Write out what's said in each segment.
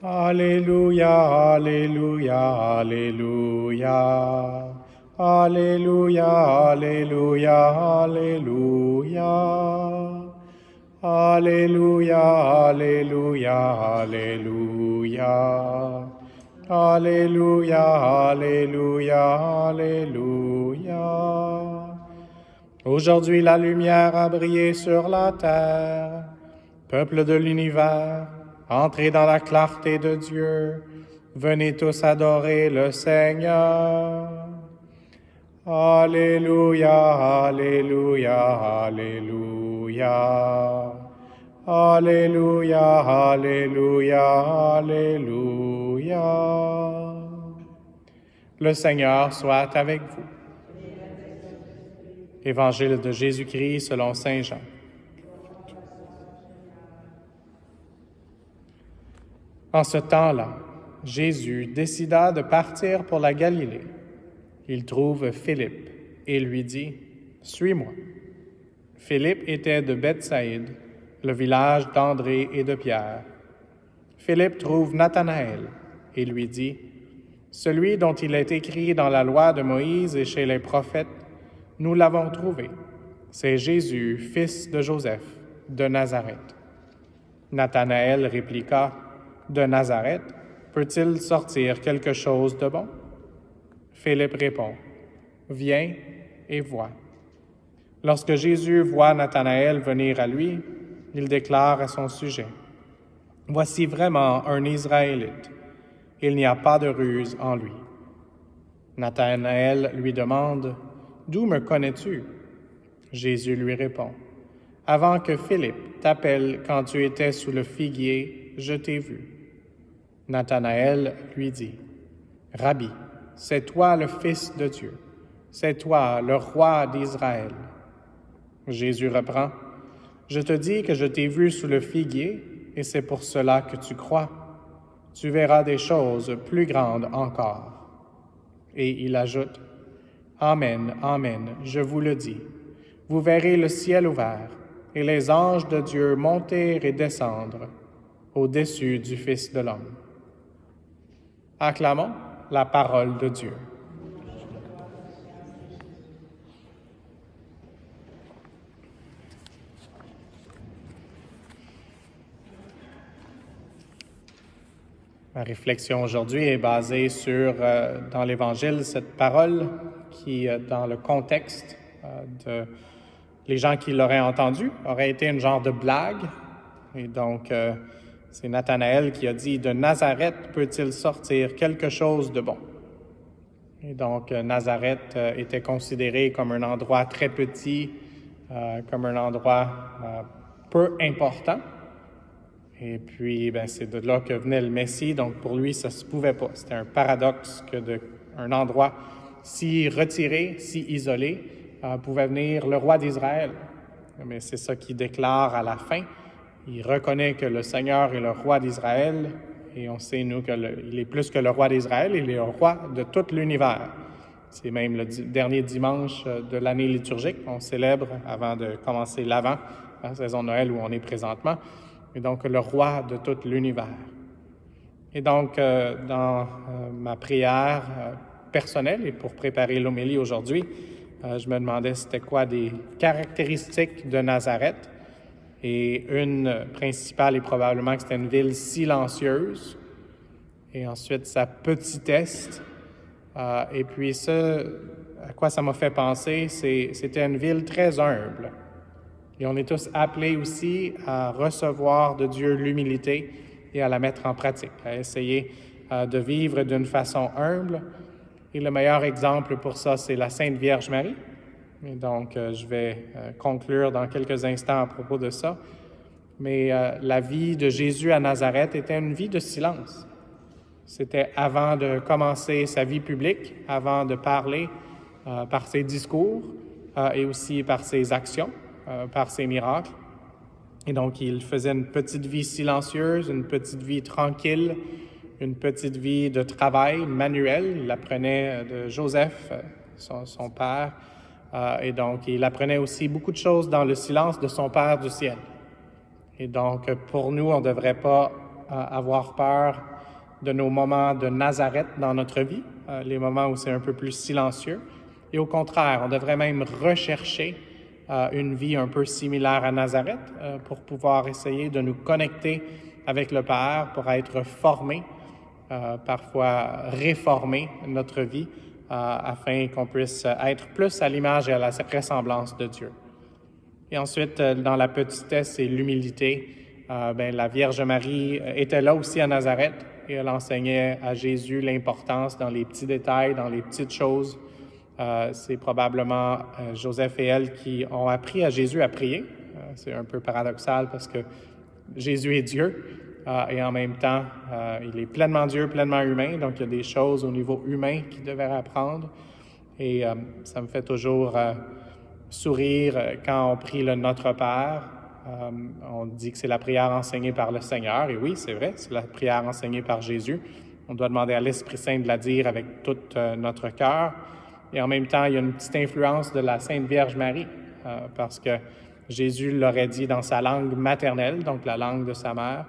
Alléluia, Alléluia, Alléluia. Alléluia, Alléluia, Alléluia. Alléluia, Alléluia, Alléluia. Alléluia, Alléluia, Alléluia. Aujourd'hui la lumière a brillé sur la terre. Peuple de l'univers, entrez dans la clarté de Dieu. Venez tous adorer le Seigneur. Alléluia, Alléluia, Alléluia. Alléluia, Alléluia, Alléluia. Le Seigneur soit avec vous. Évangile de Jésus-Christ selon saint Jean. En ce temps-là, Jésus décida de partir pour la Galilée. Il trouve Philippe et lui dit « Suis-moi ». Philippe était de Bethsaïde, le village d'André et de Pierre. Philippe trouve Nathanaël et lui dit « Celui dont il est écrit dans la loi de Moïse et chez les prophètes, nous l'avons trouvé. C'est Jésus, fils de Joseph, de Nazareth. » Nathanaël répliqua « De Nazareth, peut-il sortir quelque chose de bon? » Philippe répond « Viens et vois. » Lorsque Jésus voit Nathanaël venir à lui, il déclare à son sujet « Voici vraiment un Israélite. Il n'y a pas de ruse en lui. » Nathanaël lui demande « D'où me connais-tu? » Jésus lui répond « Avant que Philippe t'appelle quand tu étais sous le figuier, je t'ai vu. » Nathanaël lui dit « Rabbi, c'est toi le Fils de Dieu, c'est toi le roi d'Israël. » Jésus reprend « Je te dis que je t'ai vu sous le figuier, et c'est pour cela que tu crois. Tu verras des choses plus grandes encore. » Et il ajoute « Amen, amen, je vous le dis. Vous verrez le ciel ouvert et les anges de Dieu monter et descendre au-dessus du Fils de l'homme. » Acclamons la parole de Dieu. Ma réflexion aujourd'hui est basée sur, dans l'Évangile, cette parole qui, dans le contexte de les gens qui l'auraient entendu, aurait été une genre de blague. Et donc, c'est Nathanaël qui a dit « De Nazareth peut-il sortir quelque chose de bon? » Et donc, Nazareth était considéré comme un endroit très petit, comme un endroit peu important. Et puis, c'est de là que venait le Messie. Donc, pour lui, ça ne se pouvait pas. C'était un paradoxe que d'un endroit si retiré, si isolé, pouvait venir le roi d'Israël. Mais c'est ça qu'il déclare à la fin. Il reconnaît que le Seigneur est le roi d'Israël, et on sait, nous, qu'il est plus que le roi d'Israël, il est le roi de tout l'univers. C'est même le dernier dimanche de l'année liturgique. On célèbre avant de commencer l'Avent, la saison de Noël où on est présentement, et donc le roi de tout l'univers. Et donc, dans ma prière personnelle, et pour préparer l'homélie aujourd'hui, je me demandais c'était quoi des caractéristiques de Nazareth. Et une principale est probablement que c'était une ville silencieuse. Et ensuite, sa petitesse. Et puis ça, à quoi ça m'a fait penser, c'était une ville très humble. Et on est tous appelés aussi à recevoir de Dieu l'humilité et à la mettre en pratique, à essayer de vivre d'une façon humble. Et le meilleur exemple pour ça, c'est la Sainte Vierge Marie. Et donc, je vais conclure dans quelques instants à propos de ça. Mais la vie de Jésus à Nazareth était une vie de silence. C'était avant de commencer sa vie publique, avant de parler par ses discours et aussi par ses actions, par ses miracles. Et donc, il faisait une petite vie silencieuse, une petite vie tranquille, une petite vie de travail manuel. Il apprenait de Joseph, son père. Et donc, il apprenait aussi beaucoup de choses dans le silence de son Père du ciel. Et donc, pour nous, on ne devrait pas avoir peur de nos moments de Nazareth dans notre vie, les moments où c'est un peu plus silencieux. Et au contraire, on devrait même rechercher une vie un peu similaire à Nazareth pour pouvoir essayer de nous connecter avec le Père, pour être formés, parfois réformer notre vie afin qu'on puisse être plus à l'image et à la ressemblance de Dieu. Et ensuite, dans la petitesse et l'humilité, la Vierge Marie était là aussi à Nazareth et elle enseignait à Jésus l'importance dans les petits détails, dans les petites choses. C'est probablement Joseph et elle qui ont appris à Jésus à prier. C'est un peu paradoxal parce que Jésus est Dieu et en même temps, il est pleinement Dieu, pleinement humain. Donc, il y a des choses au niveau humain qu'il devait apprendre. Et ça me fait toujours sourire quand on prie le Notre Père. On dit que c'est la prière enseignée par le Seigneur. Et oui, c'est vrai, c'est la prière enseignée par Jésus. On doit demander à l'Esprit Saint de la dire avec tout notre cœur. Et en même temps, il y a une petite influence de la Sainte Vierge Marie, parce que Jésus l'aurait dit dans sa langue maternelle, donc la langue de sa mère.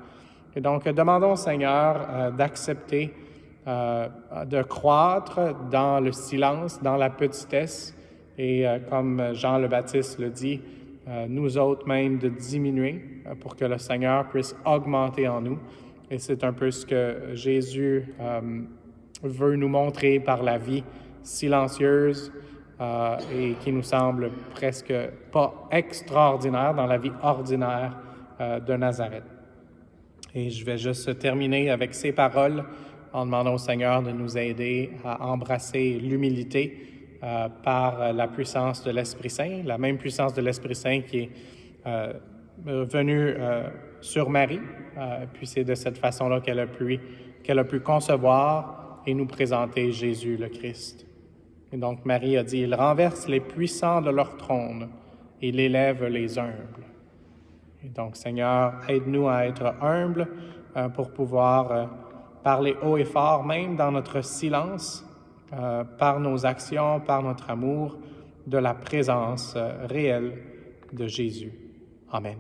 Et donc, demandons au Seigneur d'accepter de croître dans le silence, dans la petitesse, et comme Jean le Baptiste le dit, nous autres même de diminuer pour que le Seigneur puisse augmenter en nous. Et c'est un peu ce que Jésus veut nous montrer par la vie silencieuse et qui nous semble presque pas extraordinaire dans la vie ordinaire de Nazareth. Et je vais juste terminer avec ces paroles en demandant au Seigneur de nous aider à embrasser l'humilité par la puissance de l'Esprit Saint, la même puissance de l'Esprit Saint qui est venue sur Marie. Puis c'est de cette façon-là qu'elle a pu concevoir et nous présenter Jésus le Christ. Et donc Marie a dit, « Il renverse les puissants de leur trône, il élève les humbles. » Et donc, Seigneur, aide-nous à être humbles pour pouvoir parler haut et fort, même dans notre silence, par nos actions, par notre amour, de la présence réelle de Jésus. Amen.